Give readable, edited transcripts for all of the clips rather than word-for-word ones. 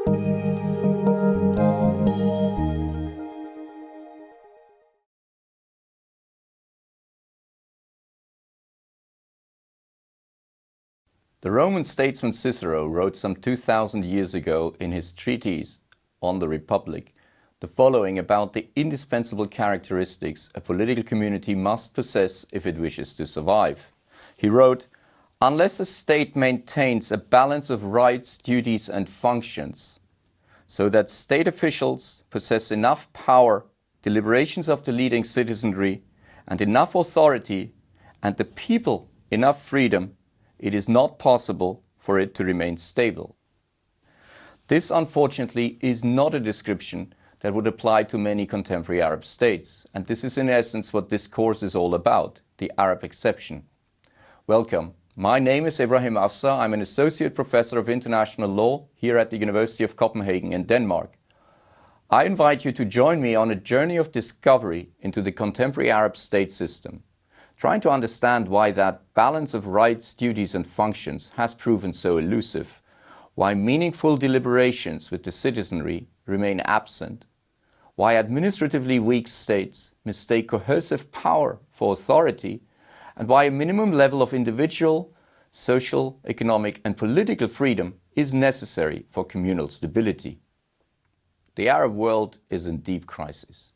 The Roman statesman Cicero wrote some 2,000 years ago in his treatise on the Republic the following about the indispensable characteristics a political community must possess if it wishes to survive. He wrote, "Unless a state maintains a balance of rights, duties and functions, so that state officials possess enough power, deliberations of the leading citizenry, and enough authority, and the people enough freedom, it is not possible for it to remain stable." This, unfortunately, is not a description that would apply to many contemporary Arab states, and this is in essence what this course is all about, the Arab exception. Welcome. My name is Ibrahim Afza. I'm an associate professor of international law here at the University of Copenhagen in Denmark. I invite you to join me on a journey of discovery into the contemporary Arab state system, trying to understand why that balance of rights, duties and functions has proven so elusive, why meaningful deliberations with the citizenry remain absent, why administratively weak states mistake coercive power for authority, and why a minimum level of individual, social, economic and political freedom is necessary for communal stability. The Arab world is in deep crisis.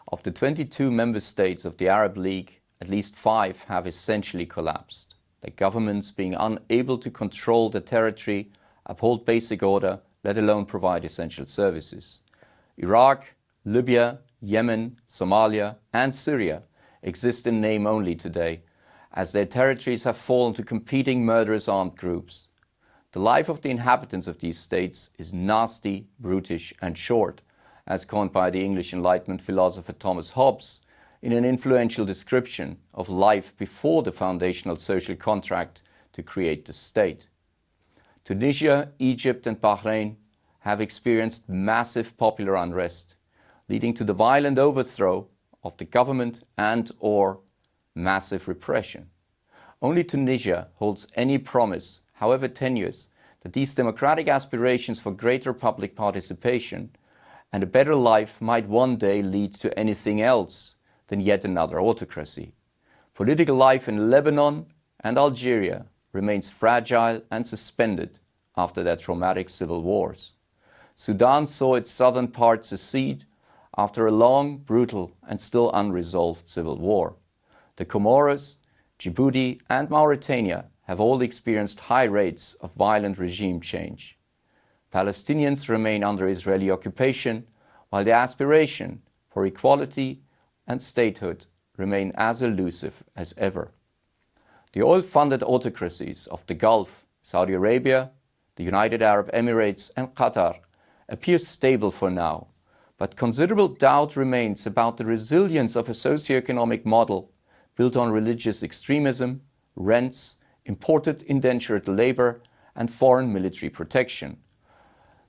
Of the 22 member states of the Arab League, at least 5 have essentially collapsed, their governments being unable to control the territory, uphold basic order, let alone provide essential services. Iraq, Libya, Yemen, Somalia and Syria exist in name only today, as their territories have fallen to competing murderous armed groups. The life of the inhabitants of these states is nasty, brutish and short, as coined by the English Enlightenment philosopher Thomas Hobbes in an influential description of life before the foundational social contract to create the state. Tunisia, Egypt and Bahrain have experienced massive popular unrest, leading to the violent overthrow of the government and/or massive repression. Only Tunisia holds any promise, however tenuous, that these democratic aspirations for greater public participation and a better life might one day lead to anything else than yet another autocracy. Political life in Lebanon and Algeria remains fragile and suspended after their traumatic civil wars. Sudan saw its southern part secede after a long, brutal and still unresolved civil war. The Comoros, Djibouti and Mauritania have all experienced high rates of violent regime change. Palestinians remain under Israeli occupation, while the aspiration for equality and statehood remain as elusive as ever. The oil-funded autocracies of the Gulf, Saudi Arabia, the United Arab Emirates and Qatar appear stable for now, but considerable doubt remains about the resilience of a socio-economic model built on religious extremism, rents, imported indentured labor and foreign military protection.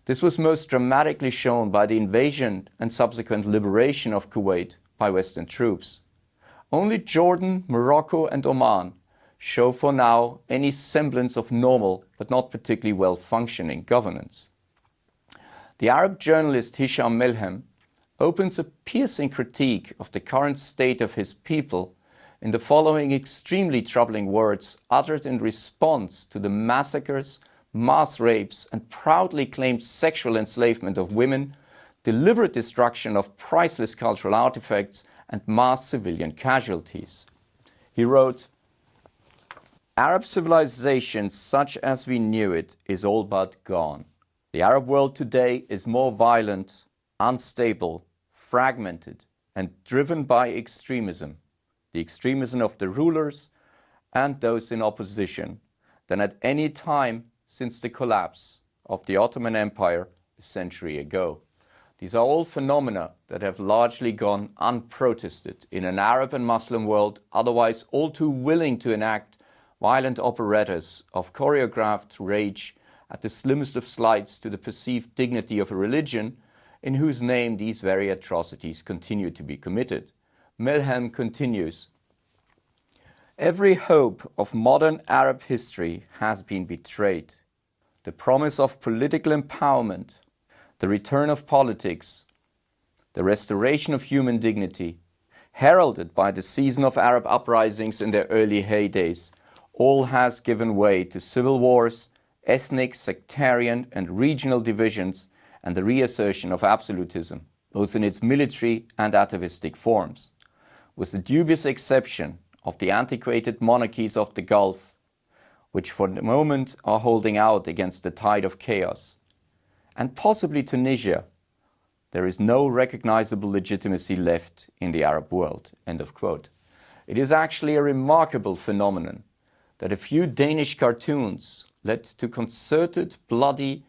This was most dramatically shown by the invasion and subsequent liberation of Kuwait by Western troops. Only Jordan, Morocco and Oman show for now any semblance of normal but not particularly well-functioning governance. The Arab journalist Hisham Melhem opens a piercing critique of the current state of his people in the following extremely troubling words uttered in response to the massacres, mass rapes and proudly claimed sexual enslavement of women, deliberate destruction of priceless cultural artifacts and mass civilian casualties. He wrote, "Arab civilization such as we knew it is all but gone. The Arab world today is more violent, unstable, fragmented and driven by extremism, the extremism of the rulers and those in opposition, than at any time since the collapse of the Ottoman Empire a century ago." These are all phenomena that have largely gone unprotested in an Arab and Muslim world otherwise all too willing to enact violent operettas of choreographed rage at the slimmest of slights to the perceived dignity of a religion in whose name these very atrocities continue to be committed. Melhem continues, "Every hope of modern Arab history has been betrayed. The promise of political empowerment, the return of politics, the restoration of human dignity, heralded by the season of Arab uprisings in their early heydays, all has given way to civil wars, ethnic, sectarian and regional divisions, and the reassertion of absolutism, both in its military and atavistic forms, with the dubious exception of the antiquated monarchies of the Gulf, which for the moment are holding out against the tide of chaos, and possibly Tunisia. There is no recognizable legitimacy left in the Arab world." End of quote. It is actually a remarkable phenomenon that a few Danish cartoons led to concerted, bloody,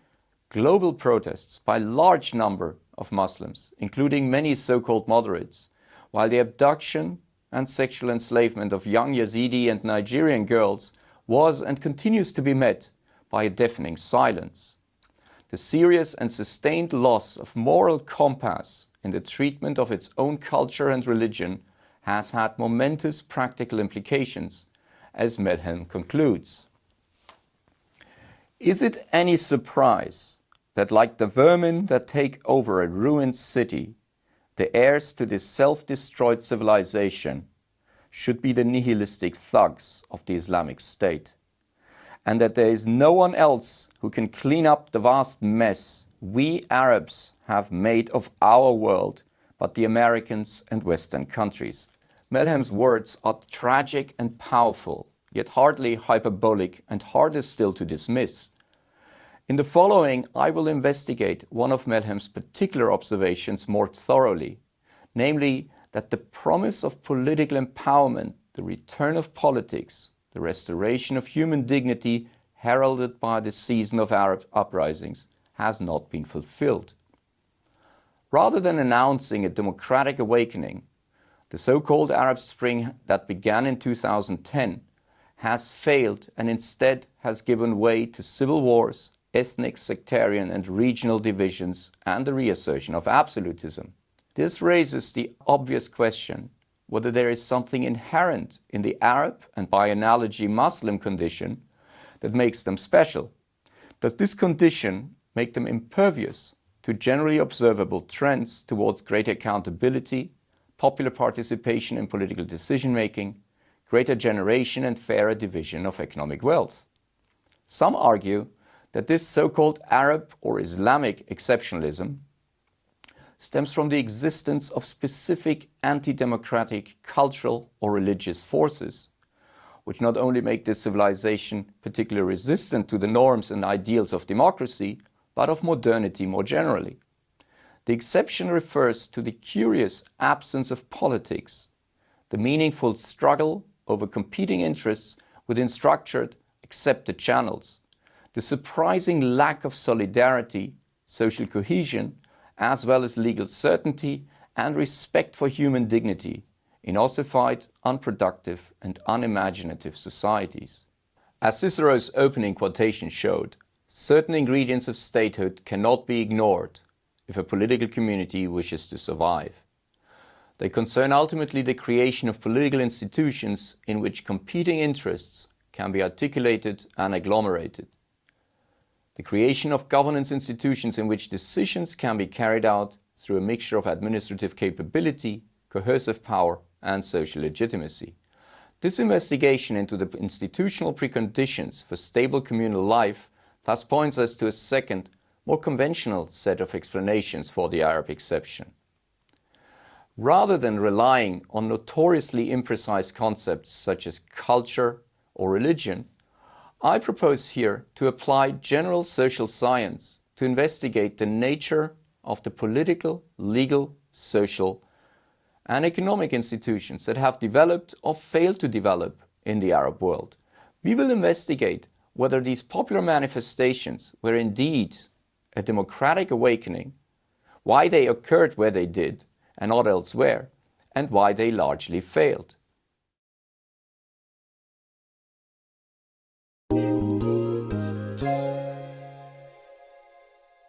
global protests by a large number of Muslims, including many so-called moderates, while the abduction and sexual enslavement of young Yazidi and Nigerian girls was and continues to be met by a deafening silence. The serious and sustained loss of moral compass in the treatment of its own culture and religion has had momentous practical implications, as Melhem concludes. Is it any surprise that, like the vermin that take over a ruined city, the heirs to this self-destroyed civilization should be the nihilistic thugs of the Islamic State, and that there is no one else who can clean up the vast mess we Arabs have made of our world but the Americans and Western countries? Melhem's words are tragic and powerful, yet hardly hyperbolic and harder still to dismiss. In the following, I will investigate one of Melhem's particular observations more thoroughly, namely that the promise of political empowerment, the return of politics, the restoration of human dignity heralded by the season of Arab uprisings has not been fulfilled. Rather than announcing a democratic awakening, the so-called Arab Spring that began in 2010 has failed and instead has given way to civil wars, ethnic, sectarian and regional divisions, and the reassertion of absolutism. This raises the obvious question whether there is something inherent in the Arab and, by analogy, Muslim condition that makes them special. Does this condition make them impervious to generally observable trends towards greater accountability, popular participation in political decision-making, greater generation and fairer division of economic wealth? Some argue that this so-called Arab or Islamic exceptionalism stems from the existence of specific anti-democratic cultural or religious forces, which not only make this civilization particularly resistant to the norms and ideals of democracy, but of modernity more generally. The exception refers to the curious absence of politics, the meaningful struggle over competing interests within structured, accepted channels, the surprising lack of solidarity, social cohesion, as well as legal certainty and respect for human dignity in ossified, unproductive and unimaginative societies. As Cicero's opening quotation showed, certain ingredients of statehood cannot be ignored if a political community wishes to survive. They concern ultimately the creation of political institutions in which competing interests can be articulated and agglomerated, the creation of governance institutions in which decisions can be carried out through a mixture of administrative capability, coercive power, and social legitimacy. This investigation into the institutional preconditions for stable communal life thus points us to a second, more conventional set of explanations for the Arab exception. Rather than relying on notoriously imprecise concepts such as culture or religion, I propose here to apply general social science to investigate the nature of the political, legal, social, and economic institutions that have developed or failed to develop in the Arab world. We will investigate whether these popular manifestations were indeed a democratic awakening, why they occurred where they did and not elsewhere, and why they largely failed.